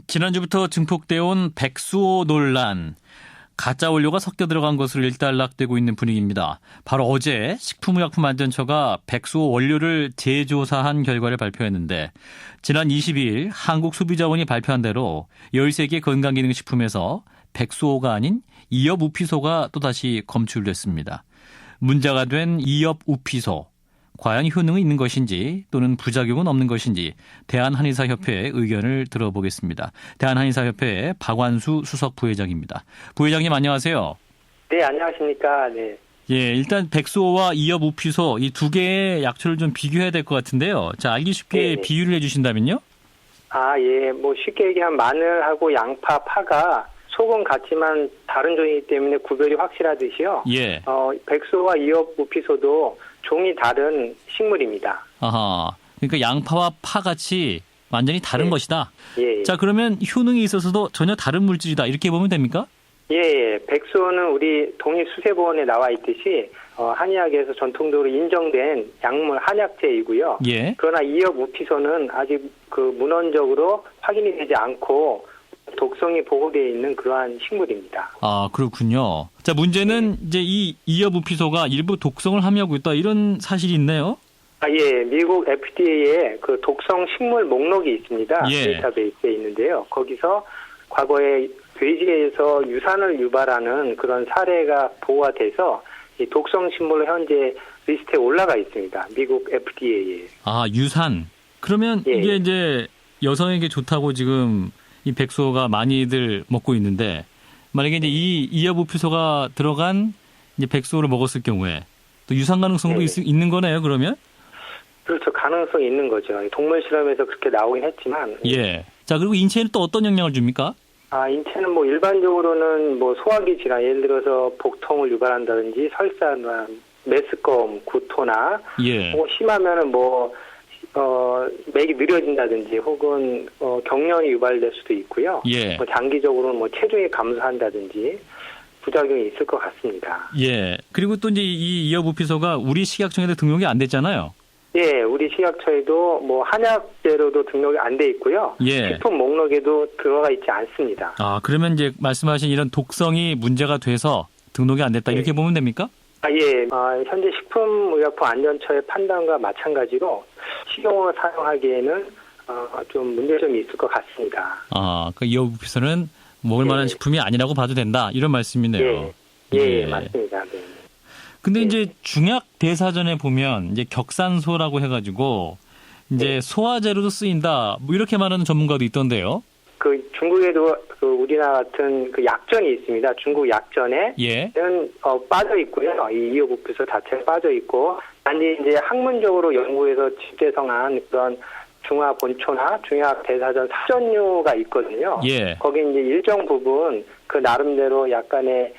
지난주부터 증폭되어 온 백수호 논란. 가짜 원료가 섞여 들어간 것으로 일단락되고 있는 분위기입니다. 바로 어제 식품의약품안전처가 백수호 원료를 재조사한 결과를 발표했는데 지난 22일 한국소비자원이 발표한 대로 13개 건강기능식품에서 백수호가 아닌 이엽우피소가 또다시 검출됐습니다. 문제가 된 이엽우피소. 과연 효능이 있는 것인지 또는 부작용은 없는 것인지 대한한의사협회의 의견을 들어보겠습니다. 대한한의사협회의 박완수 수석 부회장입니다. 부회장님 안녕하세요. 네, 안녕하십니까. 네. 예, 일단 백수호와 이엽우피소 이 두 개의 약초를 좀 비교해야 될 것 같은데요. 자, 알기 쉽게 네네. 비유를 해주신다면요? 예. 쉽게 얘기하면 마늘하고 양파, 파가 속은 같지만 다른 종이기 때문에 구별이 확실하듯이요. 예. 백수호와 이엽우피소도 종이 다른 식물입니다. 아하. 그러니까 양파와 파같이 완전히 다른 네. 것이다. 예. 자, 그러면 효능이 있어서도 전혀 다른 물질이다. 이렇게 보면 됩니까? 예. 백수호는 우리 동의수세보원에 나와 있듯이 한의학에서 전통적으로 인정된 약물 한약재이고요. 예. 그러나 이엽우피소는 아직 문헌적으로 확인이 되지 않고 독성이 보고되어 있는 그러한 식물입니다. 아, 그렇군요. 자, 문제는 이제 이 이엽우피소가 일부 독성을 함유하고 있다. 이런 사실이 있네요. 예. 미국 FDA에 그 독성 식물 목록이 있습니다. 예. 데이터베이스에 있는데요. 거기서 과거에 돼지에서 유산을 유발하는 그런 사례가 보고가 돼서 이 독성 식물로 현재 리스트에 올라가 있습니다. 미국 FDA에. 아, 유산. 그러면 예. 이게 이제 여성에게 좋다고 지금 이 백수호가 많이들 먹고 있는데 만약에 이제 이 이엽우피소가 들어간 이제 백수호를 먹었을 경우에 또 유산 가능성도 있는 거네요, 그러면? 그렇죠. 가능성이 있는 거죠. 동물 실험에서 그렇게 나오긴 했지만. 예. 자, 그리고 인체에는 또 어떤 영향을 줍니까? 인체는 일반적으로는 소화기 질환, 예를 들어서 복통을 유발한다든지 설사나 메스꺼움, 구토나 예. 심하면은 맥이 느려진다든지 혹은 경련이 유발될 수도 있고요. 예. 장기적으로는 체중이 감소한다든지 부작용이 있을 것 같습니다. 예. 그리고 또 이제 이 이엽우피소가 우리 식약청에도 등록이 안 됐잖아요. 예, 우리 식약처에도 한약재로도 등록이 안 돼 있고요. 예. 식품 목록에도 들어가 있지 않습니다. 아, 그러면 이제 말씀하신 이런 독성이 문제가 돼서 등록이 안 됐다. 예. 이렇게 보면 됩니까? 예. 현재 식품의약품안전처의 판단과 마찬가지로 식용으로 사용하기에는 좀 문제점이 있을 것 같습니다. 아, 그 이엽우피소는 먹을 만한 식품이 아니라고 봐도 된다. 이런 말씀이네요. 예, 맞습니다. 네. 근데 이제 중약 대사전에 보면 이제 격산소라고 해가지고 이제 소화제로도 쓰인다. 이렇게 말하는 전문가도 있던데요. 중국에도 우리나라 같은 약전이 있습니다. 중국 약전에는 예. 빠져 있고요. 이 이엽우피소 자체가 빠져 있고, 단지 이제 학문적으로 연구해서 집대성한 그런 중화 본초나 중약 대사전 사전류가 있거든요. 예. 거기 이제 일정 부분 그 나름대로 약간의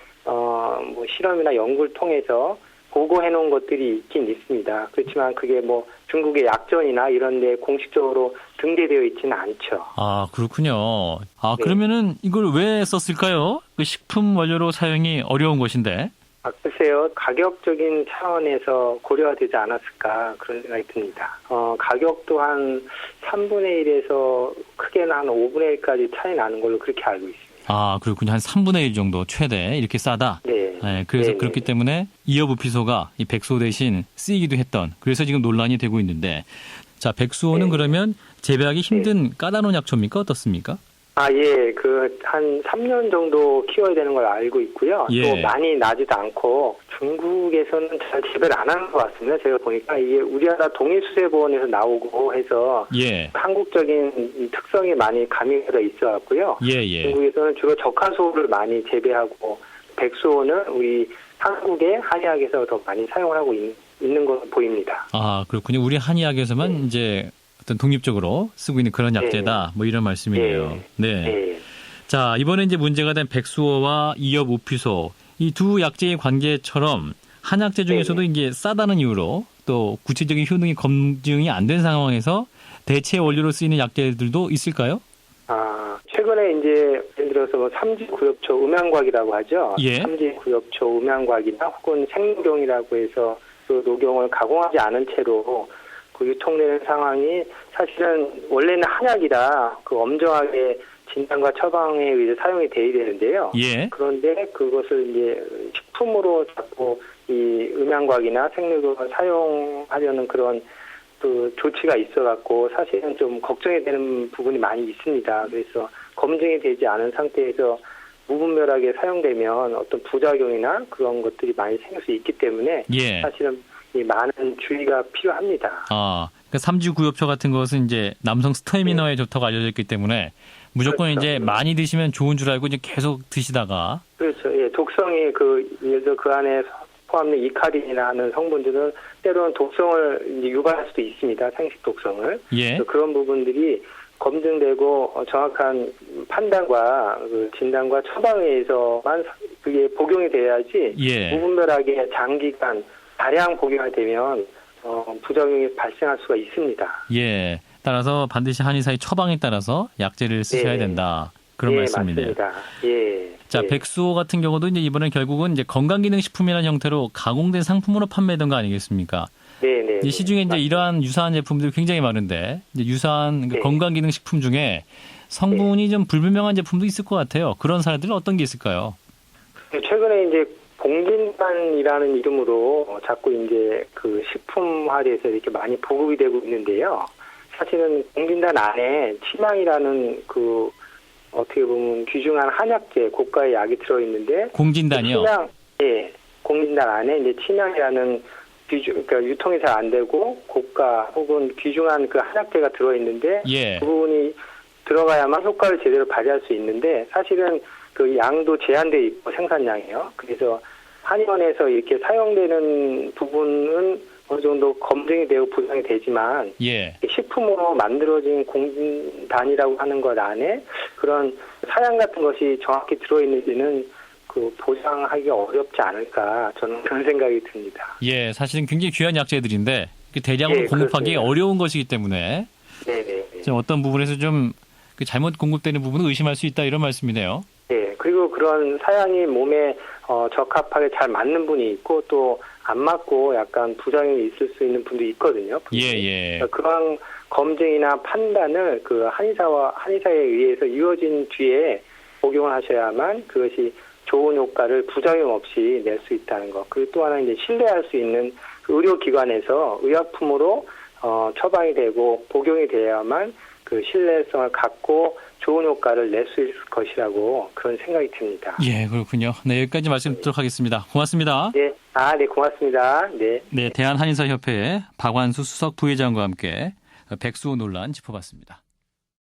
실험이나 연구를 통해서 보고해 놓은 것들이 있긴 있습니다. 그렇지만 그게 중국의 약전이나 이런 데 공식적으로 등재되어 있지는 않죠. 아, 그렇군요. 아, 네. 그러면은 이걸 왜 썼을까요? 그 식품 원료로 사용이 어려운 것인데. 글쎄요. 가격적인 차원에서 고려가 되지 않았을까 그런 생각이 듭니다. 가격도 한 3분의 1에서 크게는 한 5분의 1까지 차이 나는 걸로 그렇게 알고 있습니다. 아, 그렇군요. 한 3분의 1 정도 최대 이렇게 싸다. 네. 네, 그래서 네네. 그렇기 때문에 이엽우피소가 이 백수호 대신 쓰이기도 했던. 그래서 지금 논란이 되고 있는데. 자, 백수호는 네. 그러면 재배하기 힘든 까다로운 약초입니까? 어떻습니까? 예. 한 3년 정도 키워야 되는 걸 알고 있고요. 예. 또 많이 나지도 않고 중국에서는 잘 재배를 안 하는 것 같습니다. 제가 보니까 이게 우리나라 동의수세보원에서 나오고 해서 예. 한국적인 특성이 많이 가미되어 있어갖고요. 예. 중국에서는 주로 적화소를 많이 재배하고 백수호는 우리 한국의 한의학에서 더 많이 사용을 하고 있는 것으로 보입니다. 아, 그렇군요. 우리 한의학에서만 이제 어떤 독립적으로 쓰고 있는 그런 약재다. 이런 말씀이네요. 네. 자, 이번에 이제 문제가 된 백수호와 이엽우피소 이 두 약재의 관계처럼 한약재 중에서도 이제 싸다는 이유로 또 구체적인 효능이 검증이 안 된 상황에서 대체 원료로 쓰이는 약재들도 있을까요? 최근에 이제 예를 들어서 삼지구엽초 음양곽이라고 하죠. 예. 삼지구엽초 음양곽이나 혹은 생녹용이라고 해서 그 녹용을 가공하지 않은 채로 그 유통되는 상황이 사실은 원래는 한약이라 그 엄정하게 진단과 처방에 의해 사용이 돼야 되는데요. 예. 그런데 그것을 이제 식품으로 자꾸 이 음양과학이나 생리교를 사용하려는 그런 그 조치가 있어갖고 사실은 좀 걱정이 되는 부분이 많이 있습니다. 그래서 검증이 되지 않은 상태에서 무분별하게 사용되면 어떤 부작용이나 그런 것들이 많이 생길 수 있기 때문에 예. 사실은 이 많은 주의가 필요합니다. 그러니까 3주 구엽초 같은 것은 이제 남성 스태미너에 좋다고 알려져 있기 때문에 무조건 그렇죠. 이제 많이 드시면 좋은 줄 알고 이제 계속 드시다가 그렇죠. 예, 독성이 예를 들어 그 안에 포함된 이카린이나 하는 성분들은 때로는 독성을 이제 유발할 수도 있습니다. 생식 독성을. 예. 그런 부분들이 검증되고 정확한 판단과 그 진단과 처방에 의해서만 그게 복용이 돼야지 예. 무분별하게 장기간 다량 복용이 되면 부작용이 발생할 수가 있습니다. 예. 따라서 반드시 한의사의 처방에 따라서 약제를 쓰셔야 예. 된다. 그런 예, 말씀이네요. 맞습니다. 예. 자, 예. 백수호 같은 경우도 이제 이번에 결국은 이제 건강기능식품이라는 형태로 가공된 상품으로 판매된 거 아니겠습니까? 네네. 이 시중에 이제 이러한 유사한 제품들이 굉장히 많은데 이제 유사한 그 네. 건강기능식품 중에 성분이 좀 불분명한 제품도 있을 것 같아요. 그런 사례들은 어떤 게 있을까요? 최근에 이제 공진단이라는 이름으로 자꾸 이제 그 식품화돼서 이렇게 많이 보급이 되고 있는데요. 사실은 공진단 안에 치망이라는 그 어떻게 보면 귀중한 한약재, 고가의 약이 들어있는데 공진단이요? 치명, 예, 공진단 안에 이제 치명이라는 그러니까 유통이 잘 안 되고 고가 혹은 귀중한 그 한약재가 들어있는데 예. 그 부분이 들어가야만 효과를 제대로 발휘할 수 있는데 사실은 그 양도 제한돼 있고 생산량이요. 그래서 한의원에서 이렇게 사용되는 부분은 어느 정도 검증이 되고 보상이 되지만 예. 식품으로 만들어진 공진단이라고 하는 것 안에 그런 사양 같은 것이 정확히 들어있는지는 그 보상하기가 어렵지 않을까 저는 그런 생각이 듭니다. 예, 사실은 굉장히 귀한 약재들인데 대량으로 예, 공급하기 그렇습니다. 어려운 것이기 때문에 네네. 좀 어떤 부분에서 좀 그 잘못 공급되는 부분을 의심할 수 있다 이런 말씀이네요. 네, 그리고 그런 사양이 몸에 적합하게 잘 맞는 분이 있고 또 안 맞고 약간 부작용이 있을 수 있는 분도 있거든요. 예. 그런 검증이나 판단을 그 한의사에 의해서 이루어진 뒤에 복용을 하셔야만 그것이 좋은 효과를 부작용 없이 낼 수 있다는 것. 그리고 또 하나 이제 신뢰할 수 있는 그 의료기관에서 의약품으로 처방이 되고 복용이 돼야만 그 신뢰성을 갖고 좋은 효과를 낼 수 있을 것이라고 그런 생각이 듭니다. 예, 그렇군요. 네, 여기까지 말씀 듣도록 하겠습니다. 고맙습니다. 네, 네, 고맙습니다. 네. 네, 대한한의사협회 박완수 수석 부회장과 함께 백수호 논란 짚어봤습니다.